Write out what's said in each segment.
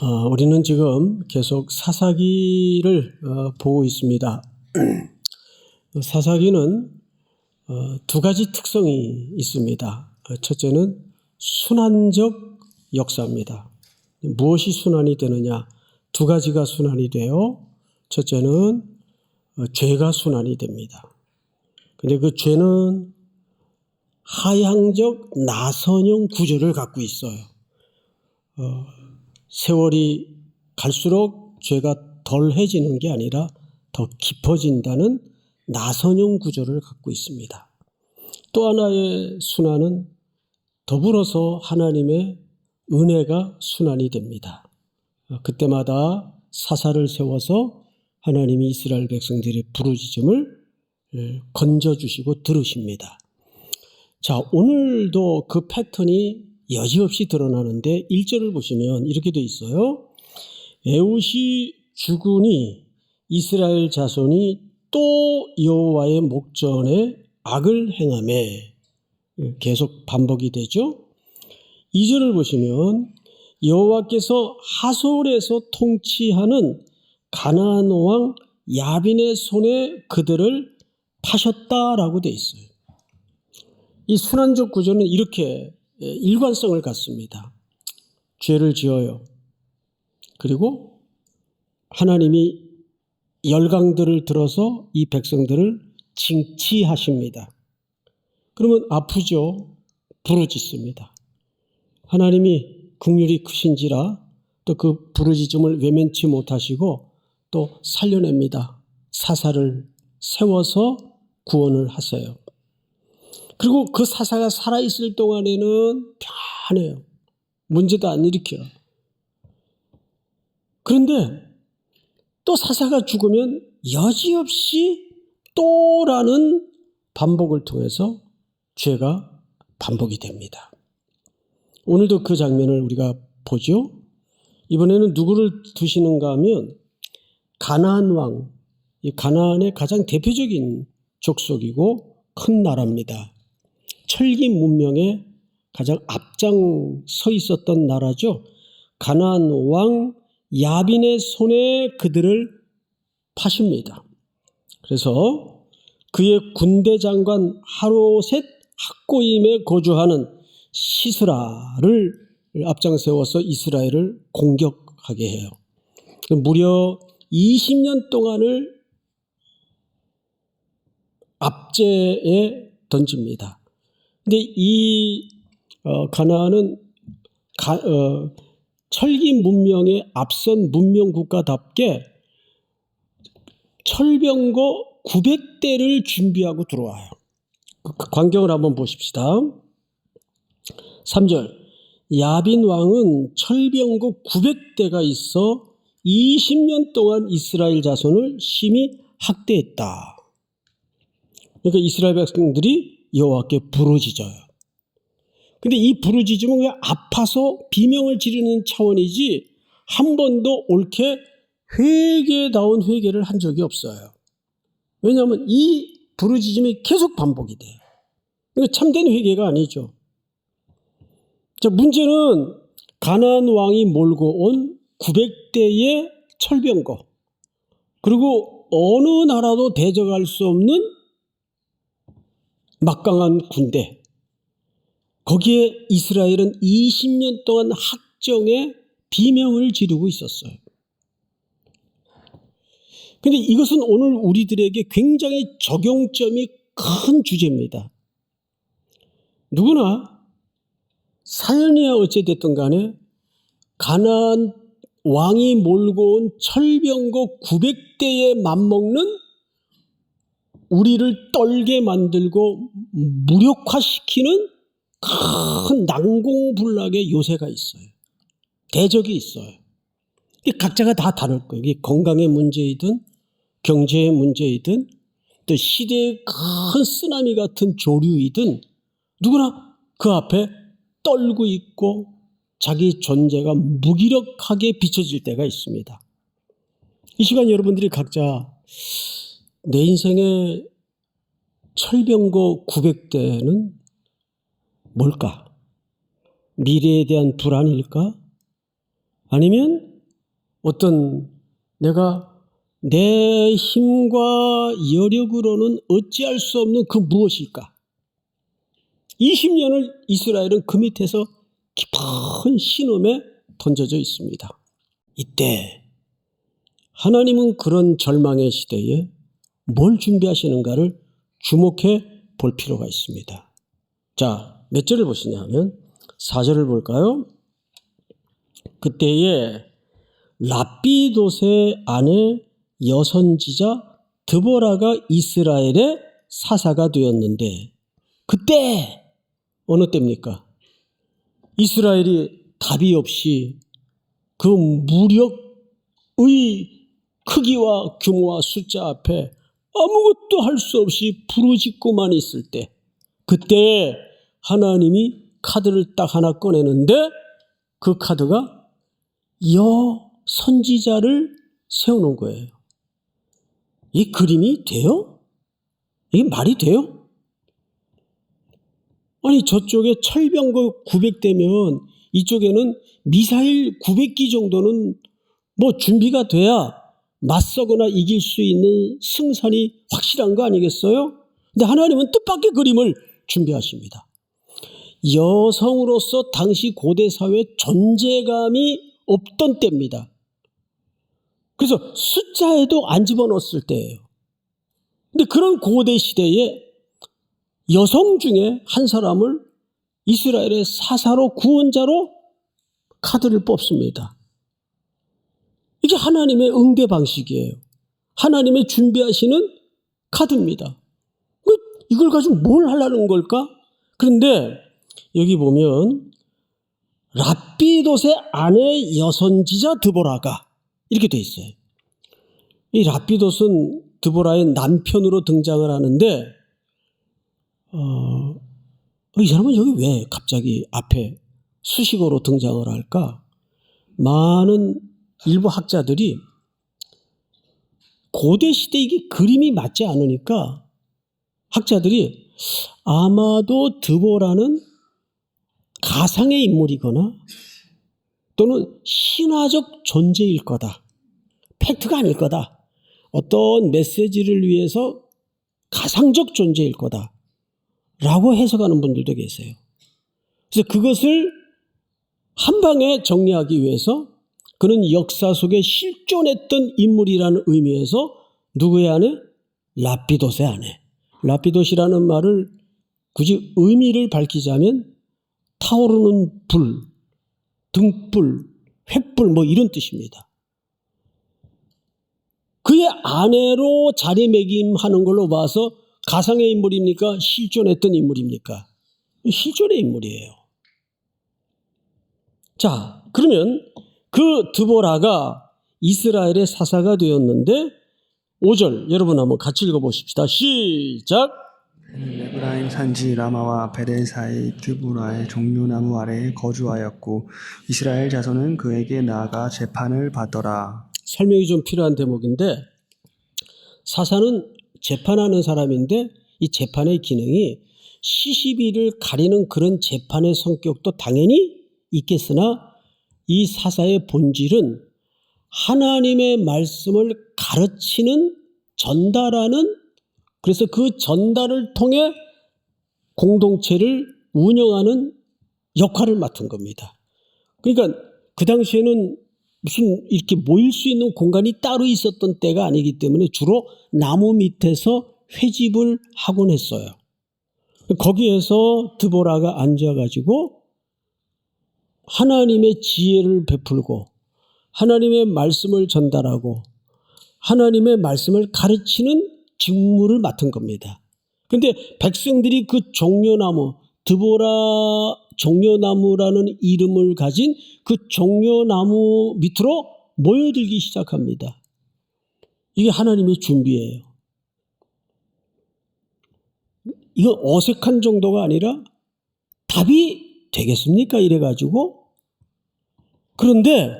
우리는 지금 계속 사사기를 보고 있습니다. 사사기는 두 가지 특성이 있습니다. 첫째는 순환적 역사입니다. 무엇이 순환이 되느냐? 두 가지가 순환이 돼요. 첫째는 죄가 순환이 됩니다. 근데 그 죄는 하향적 나선형 구조를 갖고 있어요. 세월이 갈수록 죄가 덜해지는 게 아니라 더 깊어진다는 나선형 구조를 갖고 있습니다. 또 하나의 순환은 더불어서 하나님의 은혜가 순환이 됩니다. 그때마다 사사를 세워서 하나님이 이스라엘 백성들의 부르짖음을 건져주시고 들으십니다. 자, 오늘도 그 패턴이 여지없이 드러나는데 1절을 보시면 이렇게 돼 있어요. 에훗이 죽으니 이스라엘 자손이 또 여호와의 목전에 악을 행하매, 계속 반복이 되죠. 2절을 보시면 여호와께서 하솔에서 통치하는 가나안 왕 야빈의 손에 그들을 파셨다라고 돼 있어요. 이 순환적 구조는 이렇게 일관성을 갖습니다. 죄를 지어요. 그리고 하나님이 열강들을 들어서 이 백성들을 징치하십니다. 그러면 아프죠. 부르짖습니다. 하나님이 긍휼이 크신지라 또 그 부르짖음을 외면치 못하시고 또 살려냅니다. 사사를 세워서 구원을 하세요. 그리고 그 사사가 살아있을 동안에는 편해요. 문제도 안 일으켜요. 그런데 또 사사가 죽으면 여지없이 또라는 반복을 통해서 죄가 반복이 됩니다. 오늘도 그 장면을 우리가 보죠. 이번에는 누구를 두시는가 하면 가나안 왕, 이 가나안의 가장 대표적인 족속이고 큰 나라입니다. 철기 문명에 가장 앞장서 있었던 나라죠. 가나안 왕 야빈의 손에 그들을 파십니다. 그래서 그의 군대 장관 하로셋 학고임에 거주하는 시스라를 앞장 세워서 이스라엘을 공격하게 해요. 무려 20년 동안을 압제에 던집니다. 근데 이 가나안은 철기 문명에 앞선 문명 국가답게 철병거 900대를 준비하고 들어와요. 그 광경을 한번 보십시다. 3절 야빈 왕은 철병거 900대가 있어 20년 동안 이스라엘 자손을 심히 학대했다. 그러니까 이스라엘 백성들이 여호와께 부르짖어요. 근데 이 부르짖음은 왜 아파서 비명을 지르는 차원이지 한 번도 옳게 회개다운 회개를 한 적이 없어요. 왜냐하면 이 부르짖음이 계속 반복이 돼요. 이거 참된 회개가 아니죠. 자, 문제는 가나안 왕이 몰고 온 900대의 철병거, 그리고 어느 나라도 대적할 수 없는 막강한 군대, 거기에 이스라엘은 20년 동안 학정에 비명을 지르고 있었어요. 그런데 이것은 오늘 우리들에게 굉장히 적용점이 큰 주제입니다. 누구나 사연이야 어찌됐든 간에 가나안 왕이 몰고 온 철병거 900대에 맞먹는 우리를 떨게 만들고 무력화시키는 큰 난공불락의 요새가 있어요. 대적이 있어요. 각자가 다 다를 거예요. 이게 건강의 문제이든 경제의 문제이든 또 시대의 큰 쓰나미 같은 조류이든 누구나 그 앞에 떨고 있고 자기 존재가 무기력하게 비춰질 때가 있습니다. 이 시간 여러분들이 각자 내 인생의 철병거 900대는 뭘까? 미래에 대한 불안일까? 아니면 어떤 내가 내 힘과 여력으로는 어찌할 수 없는 그 무엇일까? 20년을 이스라엘은 그 밑에서 깊은 신음에 던져져 있습니다. 이때 하나님은 그런 절망의 시대에 뭘 준비하시는가를 주목해 볼 필요가 있습니다. 자, 몇 절을 보시냐 하면 4절을 볼까요? 그때에 라피돗의 아내 여선지자 드보라가 이스라엘의 사사가 되었는데, 그때 어느 때입니까? 이스라엘이 답이 없이 그 무력의 크기와 규모와 숫자 앞에 아무것도 할 수 없이 부르짖고만 있을 때, 그때 하나님이 카드를 딱 하나 꺼내는데 그 카드가 여선지자를 세우는 거예요. 이 그림이 돼요? 이게 말이 돼요? 아니, 저쪽에 철병거 900대면 이쪽에는 미사일 900기 정도는 뭐 준비가 돼야 맞서거나 이길 수 있는 승산이 확실한 거 아니겠어요? 근데 하나님은 뜻밖의 그림을 준비하십니다. 여성으로서 당시 고대 사회에 존재감이 없던 때입니다. 그래서 숫자에도 안 집어넣었을 때예요. 근데 그런 고대 시대에 여성 중에 한 사람을 이스라엘의 사사로, 구원자로 카드를 뽑습니다. 이게 하나님의 응대 방식이에요. 하나님의 준비하시는 카드입니다. 이걸 가지고 뭘 하려는 걸까? 그런데 여기 보면 라피돗의 아내 여선지자 드보라가 이렇게 돼 있어요. 이 라피돗은 드보라의 남편으로 등장을 하는데 이 사람은 여기 왜 갑자기 앞에 수식어로 등장을 할까? 많은 일부 학자들이 고대 시대 이게 그림이 맞지 않으니까 학자들이 아마도 드보라는 가상의 인물이거나 또는 신화적 존재일 거다. 팩트가 아닐 거다. 어떤 메시지를 위해서 가상적 존재일 거다. 라고 해석하는 분들도 계세요. 그래서 그것을 한 방에 정리하기 위해서 그는 역사 속에 실존했던 인물이라는 의미에서 누구의 아내? 라피돗의 아내. 라피돗이라는 말을 굳이 의미를 밝히자면 타오르는 불, 등불, 횃불 뭐 이런 뜻입니다. 그의 아내로 자리매김하는 걸로 봐서 가상의 인물입니까? 실존했던 인물입니까? 실존의 인물이에요. 자, 그러면 그 드보라가 이스라엘의 사사가 되었는데 5절 여러분 한번 같이 읽어보십시다. 시작. 에브라임 산지 라마와 베델 사이 드보라의 종려나무 아래에 거주하였고 이스라엘 자손은 그에게 나아가 재판을 받더라. 설명이 좀 필요한 대목인데, 사사는 재판하는 사람인데 이 재판의 기능이 시시비를 가리는 그런 재판의 성격도 당연히 있겠으나 이 사사의 본질은 하나님의 말씀을 가르치는, 전달하는, 그래서 그 전달을 통해 공동체를 운영하는 역할을 맡은 겁니다. 그러니까 그 당시에는 무슨 이렇게 모일 수 있는 공간이 따로 있었던 때가 아니기 때문에 주로 나무 밑에서 회집을 하곤 했어요. 거기에서 드보라가 앉아가지고 하나님의 지혜를 베풀고 하나님의 말씀을 전달하고 하나님의 말씀을 가르치는 직무를 맡은 겁니다. 그런데 백성들이 그 종려나무, 드보라 종려나무라는 이름을 가진 그 종려나무 밑으로 모여들기 시작합니다. 이게 하나님의 준비예요. 이거 어색한 정도가 아니라 답이 되겠습니까? 이래가지고. 그런데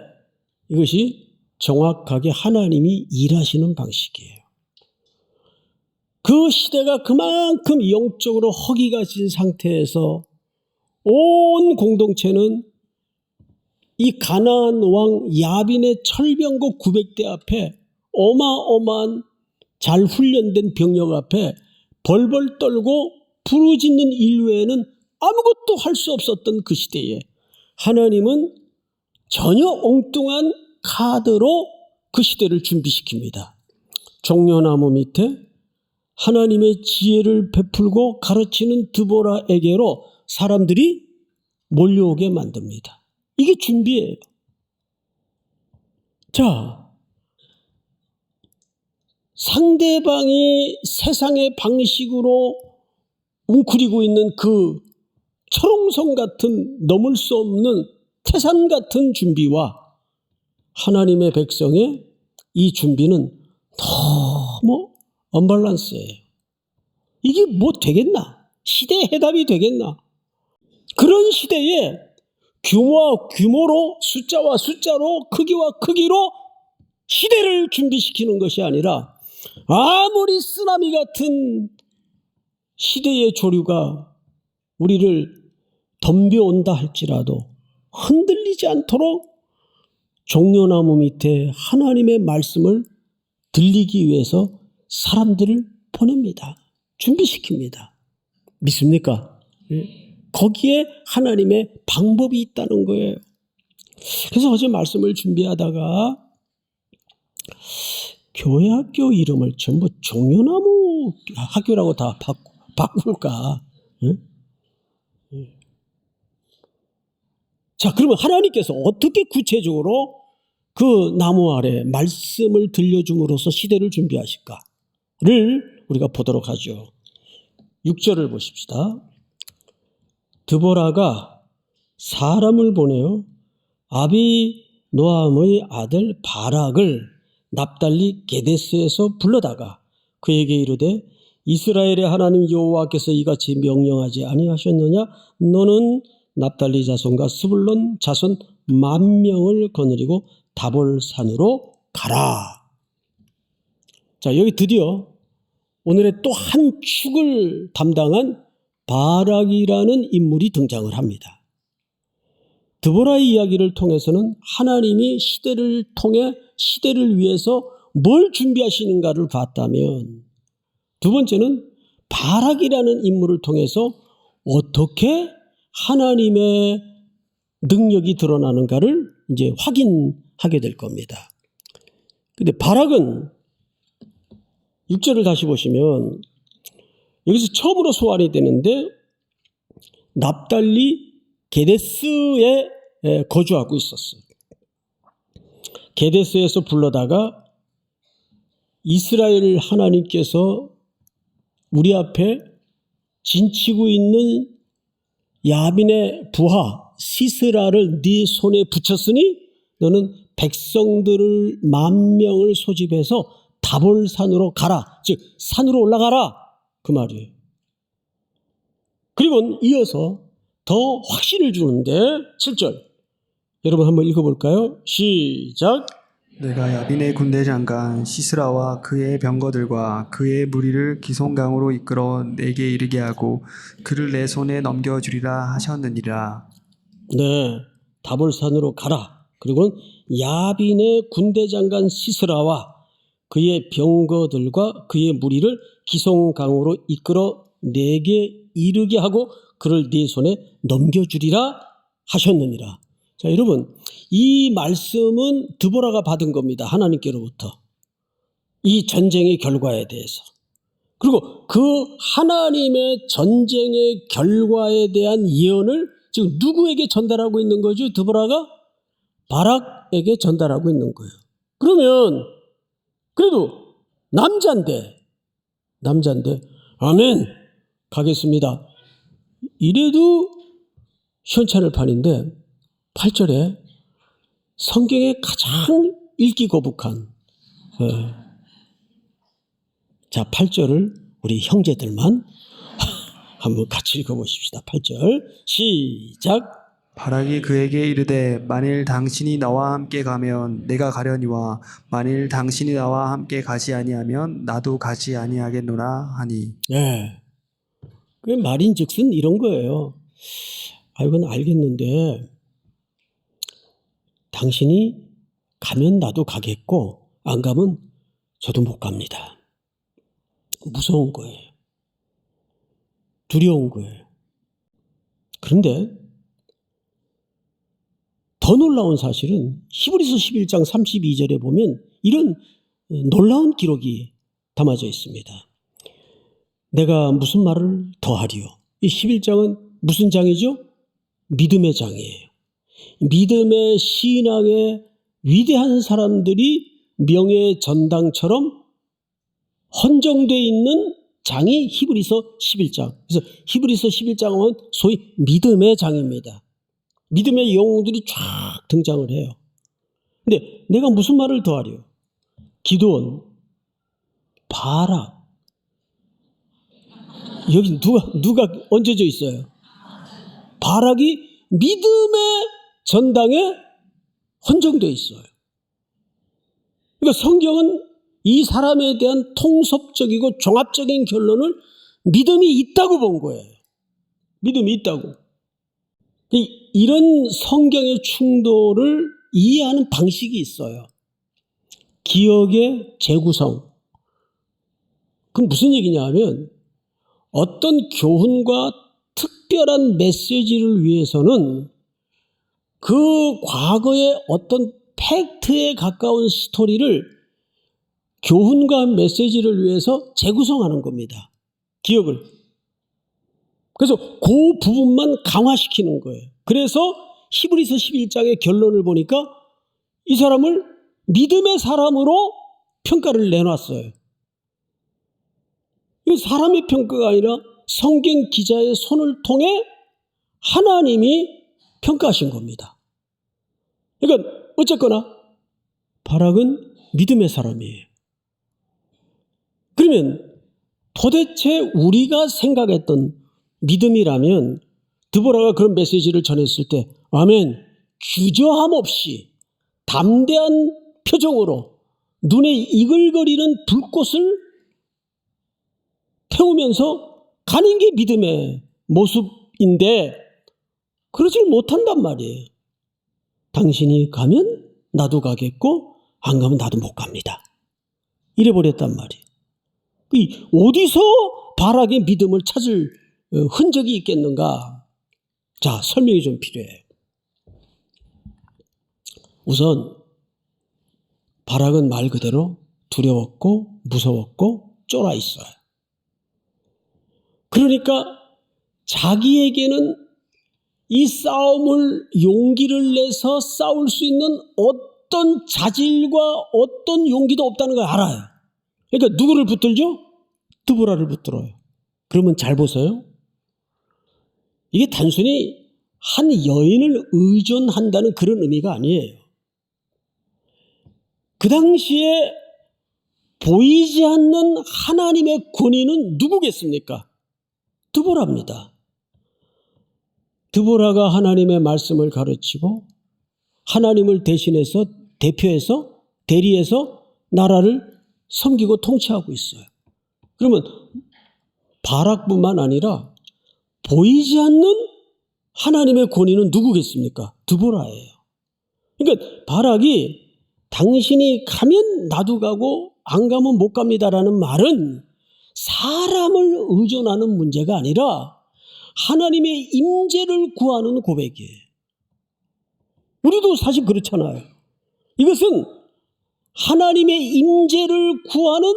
이것이 정확하게 하나님이 일하시는 방식이에요. 그 시대가 그만큼 영적으로 허기가 진 상태에서 온 공동체는 이 가나안 왕 야빈의 철병거 900대 앞에 어마어마한 잘 훈련된 병력 앞에 벌벌 떨고 부르짖는 인류에는 아무것도 할 수 없었던 그 시대에 하나님은 전혀 엉뚱한 카드로 그 시대를 준비시킵니다. 종려나무 밑에 하나님의 지혜를 베풀고 가르치는 드보라에게로 사람들이 몰려오게 만듭니다. 이게 준비예요. 자, 상대방이 세상의 방식으로 웅크리고 있는 그 철옹성 같은 넘을 수 없는 태산 같은 준비와 하나님의 백성의 이 준비는 너무 언밸런스예요. 이게 뭐 되겠나? 시대의 해답이 되겠나? 그런 시대에 규모와 규모로 숫자와 숫자로 크기와 크기로 시대를 준비시키는 것이 아니라 아무리 쓰나미 같은 시대의 조류가 우리를 덤벼온다 할지라도 흔들리지 않도록 종려나무 밑에 하나님의 말씀을 들리기 위해서 사람들을 보냅니다. 준비시킵니다. 믿습니까? 거기에 하나님의 방법이 있다는 거예요. 그래서 어제 말씀을 준비하다가 교회 학교 이름을 전부 종려나무 학교라고 다 바꿀까? 자, 그러면 하나님께서 어떻게 구체적으로 그 나무 아래 말씀을 들려줌으로써 시대를 준비하실까를 우리가 보도록 하죠. 6절을 보십시다. 드보라가 사람을 보내어 아비노함의 아들 바락을 납달리 게데스에서 불러다가 그에게 이르되 이스라엘의 하나님 여호와께서 이같이 명령하지 아니하셨느냐? 너는 납달리 자손과 스불론 자손 10,000명을 거느리고 다볼산으로 가라. 자, 여기 드디어 오늘의 또 한 축을 담당한 바락이라는 인물이 등장을 합니다. 드보라의 이야기를 통해서는 하나님이 시대를 통해 시대를 위해서 뭘 준비하시는가를 봤다면, 두 번째는 바락이라는 인물을 통해서 어떻게 하나님의 능력이 드러나는가를 이제 확인하게 될 겁니다. 근데 바락은 6절을 다시 보시면 여기서 처음으로 소환이 되는데 납달리 게데스에 거주하고 있었어요. 게데스에서 불러다가 이스라엘 하나님께서 우리 앞에 진치고 있는 야빈의 부하 시스라를 네 손에 붙였으니 너는 백성들을 10,000명을 소집해서 다볼산으로 가라. 즉 산으로 올라가라. 그 말이에요. 그리고 이어서 더 확신을 주는데 7절 여러분 한번 읽어볼까요? 시작. 내가 야빈의 군대 장관 시스라와 그의 병거들과 그의 무리를 기송강으로 이끌어 내게 이르게 하고 그를 내 손에 넘겨주리라 하셨느니라. 네, 다볼산으로 가라. 그리고 야빈의 군대 장관 시스라와 그의 병거들과 그의 무리를 기송강으로 이끌어 내게 이르게 하고 그를 네 손에 넘겨주리라 하셨느니라. 자, 여러분, 이 말씀은 드보라가 받은 겁니다. 하나님께로부터. 이 전쟁의 결과에 대해서. 그리고 그 하나님의 전쟁의 결과에 대한 예언을 지금 누구에게 전달하고 있는 거죠? 드보라가 바락에게 전달하고 있는 거예요. 그러면 그래도 남자인데 아멘 가겠습니다. 이래도 시원찮을 판인데 8절에 성경에 가장 읽기 거북한 자 8절을 우리 형제들만 한번 같이 읽어보십시다. 8절 시작. 바락이 그에게 이르되 만일 당신이 나와 함께 가면 내가 가려니와 만일 당신이 나와 함께 가지 아니하면 나도 가지 아니하겠노라 하니. 네. 그 말인즉슨 이런 거예요. 아, 이건 알겠는데 당신이 가면 나도 가겠고 안 가면 저도 못 갑니다. 무서운 거예요. 두려운 거예요. 그런데 더 놀라운 사실은 히브리서 11장 32절에 보면 이런 놀라운 기록이 담아져 있습니다. 내가 무슨 말을 더하리요? 이 11장은 무슨 장이죠? 믿음의 장이에요. 믿음의 신앙의 위대한 사람들이 명예전당처럼 헌정되어 있는 장이 히브리서 11장. 그래서 히브리서 11장은 소위 믿음의 장입니다. 믿음의 영웅들이 쫙 등장을 해요. 근데 내가 무슨 말을 더하려? 기드온, 바락. 여기 누가 얹어져 있어요? 바락이 믿음의 전당에 헌정되어 있어요. 그러니까 성경은 이 사람에 대한 통섭적이고 종합적인 결론을 믿음이 있다고 본 거예요. 믿음이 있다고. 이런 성경의 충돌을 이해하는 방식이 있어요. 기억의 재구성. 그건 무슨 얘기냐 하면 어떤 교훈과 특별한 메시지를 위해서는 그 과거의 어떤 팩트에 가까운 스토리를 교훈과 메시지를 위해서 재구성하는 겁니다. 기억을. 그래서 그 부분만 강화시키는 거예요. 그래서 히브리서 11장의 결론을 보니까 이 사람을 믿음의 사람으로 평가를 내놨어요. 이건 사람의 평가가 아니라 성경 기자의 손을 통해 하나님이 평가하신 겁니다. 그러니까 어쨌거나 바락은 믿음의 사람이에요. 그러면 도대체 우리가 생각했던 믿음이라면 드보라가 그런 메시지를 전했을 때 아멘, 주저함 없이 담대한 표정으로 눈에 이글거리는 불꽃을 태우면서 가는 게 믿음의 모습인데 그러질 못한단 말이에요. 당신이 가면 나도 가겠고 안 가면 나도 못 갑니다. 이래버렸단 말이에요. 어디서 바락의 믿음을 찾을 흔적이 있겠는가? 자, 설명이 좀 필요해요. 우선 바락은 말 그대로 두려웠고 무서웠고 쫄아 있어요. 그러니까 자기에게는 이 싸움을 용기를 내서 싸울 수 있는 어떤 자질과 어떤 용기도 없다는 걸 알아요. 그러니까 누구를 붙들죠? 드보라를 붙들어요. 그러면 잘 보세요. 이게 단순히 한 여인을 의존한다는 그런 의미가 아니에요. 그 당시에 보이지 않는 하나님의 권위는 누구겠습니까? 드보라입니다. 드보라가 하나님의 말씀을 가르치고 하나님을 대신해서 대표해서 대리해서 나라를 섬기고 통치하고 있어요. 그러면 바락뿐만 아니라 보이지 않는 하나님의 권위는 누구겠습니까? 드보라예요. 그러니까 바락이 당신이 가면 나도 가고 안 가면 못 갑니다라는 말은 사람을 의존하는 문제가 아니라 하나님의 임재를 구하는 고백이에요. 우리도 사실 그렇잖아요. 이것은 하나님의 임재를 구하는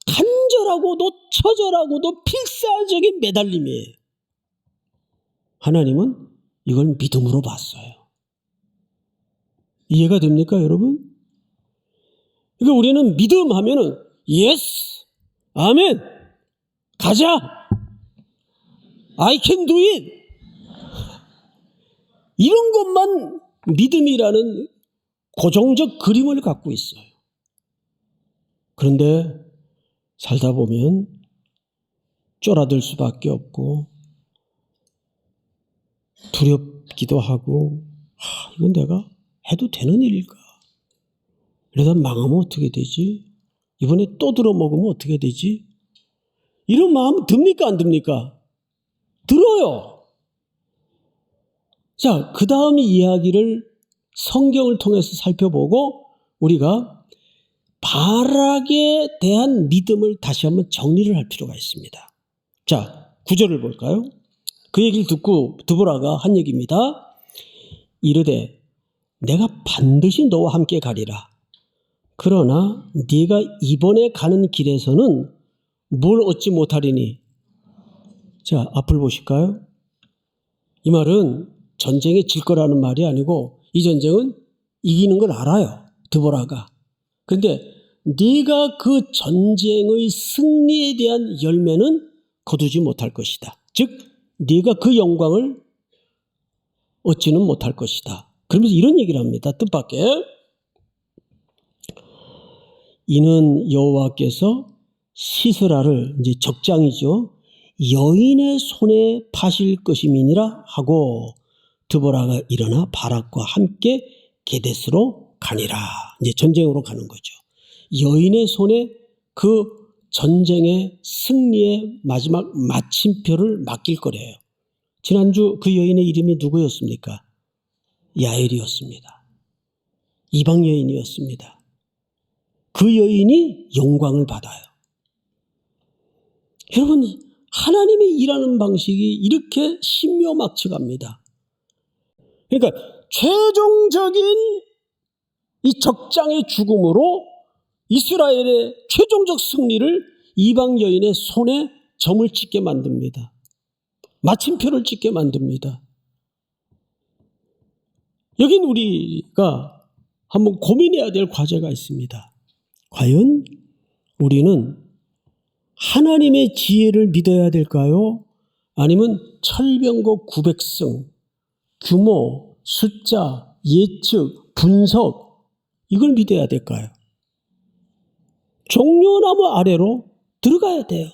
간절하고도 처절하고도 필사적인 매달림이에요. 하나님은 이걸 믿음으로 봤어요. 이해가 됩니까, 여러분? 그러니까 우리는 믿음 하면은 예스, 아멘, 가자, I can do it. 이런 것만 믿음이라는 고정적 그림을 갖고 있어요. 그런데 살다 보면 쫄아들 수밖에 없고 두렵기도 하고 이건 내가 해도 되는 일일까? 이러다 망하면 어떻게 되지? 이번에 또 들어먹으면 어떻게 되지? 이런 마음 듭니까 안 듭니까? 들어요. 자, 그 다음 이야기를 성경을 통해서 살펴보고 우리가 바락에 대한 믿음을 다시 한번 정리를 할 필요가 있습니다. 자, 9절을 볼까요? 그 얘기를 듣고 드보라가 한 얘기입니다. 이르되 내가 반드시 너와 함께 가리라. 그러나 네가 이번에 가는 길에서는 뭘 얻지 못하리니. 자, 앞을 보실까요? 이 말은 전쟁에 질 거라는 말이 아니고 이 전쟁은 이기는 걸 알아요, 드보라가. 그런데 네가 그 전쟁의 승리에 대한 열매는 거두지 못할 것이다. 즉 네가 그 영광을 얻지는 못할 것이다. 그러면서 이런 얘기를 합니다. 뜻밖의. 이는 여호와께서 시스라를, 이제 적장이죠, 여인의 손에 파실 것임이니라 하고 드보라가 일어나 바락과 함께 게데스로 가니라. 이제 전쟁으로 가는 거죠. 여인의 손에 그 전쟁의 승리의 마지막 마침표를 맡길 거래요. 지난주 그 여인의 이름이 누구였습니까? 야엘이었습니다. 이방 여인이었습니다. 그 여인이 영광을 받아요. 여러분, 하나님이 일하는 방식이 이렇게 신묘막측합니다. 그러니까 최종적인 이 적장의 죽음으로 이스라엘의 최종적 승리를 이방 여인의 손에 점을 찍게 만듭니다. 마침표를 찍게 만듭니다. 여긴 우리가 한번 고민해야 될 과제가 있습니다. 과연 우리는 하나님의 지혜를 믿어야 될까요? 아니면 철병거 900승, 규모, 숫자, 예측, 분석, 이걸 믿어야 될까요? 종려나무 아래로 들어가야 돼요.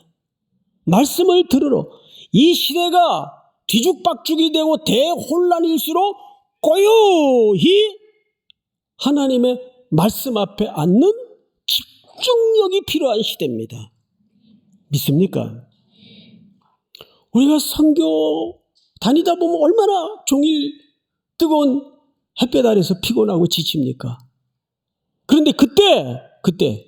말씀을 들으러. 이 시대가 뒤죽박죽이 되고 대혼란일수록 고요히 하나님의 말씀 앞에 앉는 집중력이 필요한 시대입니다. 믿습니까? 우리가 선교 다니다 보면 얼마나 종일 뜨거운 햇볕 아래서 피곤하고 지칩니까? 그런데 그때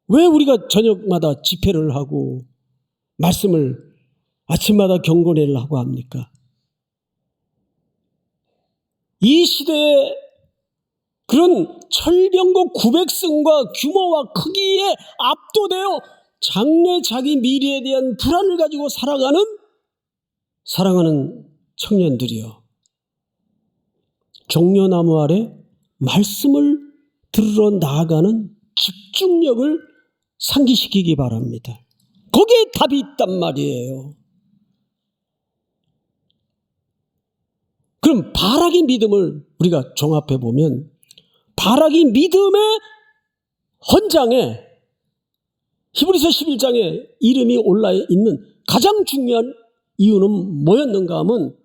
왜 우리가 저녁마다 집회를 하고 말씀을 아침마다 경건회를 하고 합니까? 이 시대에 그런 철병거 900승과 규모와 크기에 압도되어 장래 자기 미래에 대한 불안을 가지고 사랑하는 청년들이요. 종려나무 아래 말씀을 들으러 나아가는 집중력을 상기시키기 바랍니다. 거기에 답이 있단 말이에요. 그럼 바락의 믿음을 우리가 종합해 보면 바락이 믿음의 헌장에 히브리서 11장에 이름이 올라 있는 가장 중요한 이유는 뭐였는가 하면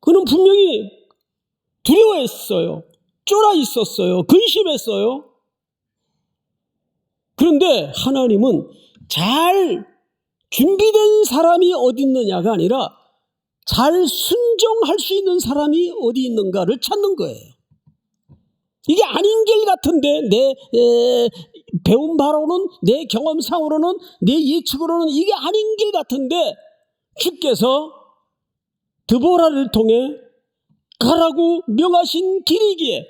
그는 분명히 두려워했어요. 쫄아 있었어요. 근심했어요. 그런데 하나님은 잘 준비된 사람이 어디 있느냐가 아니라 잘 순종할 수 있는 사람이 어디 있는가를 찾는 거예요. 이게 아닌 길 같은데 내 배운 바로는, 내 경험상으로는, 내 예측으로는 이게 아닌 길 같은데 주께서 드보라를 통해 가라고 명하신 길이기에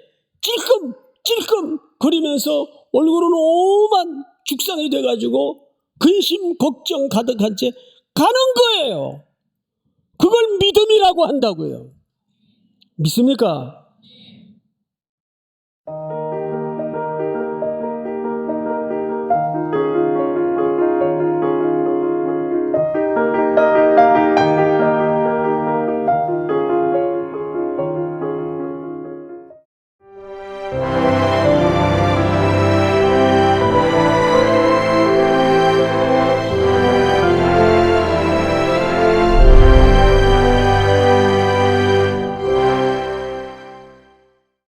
찔끔 거리면서 얼굴은 오만 죽상이 돼가지고 근심 걱정 가득한 채 가는 거예요. 그걸 믿음이라고 한다고요. 믿습니까?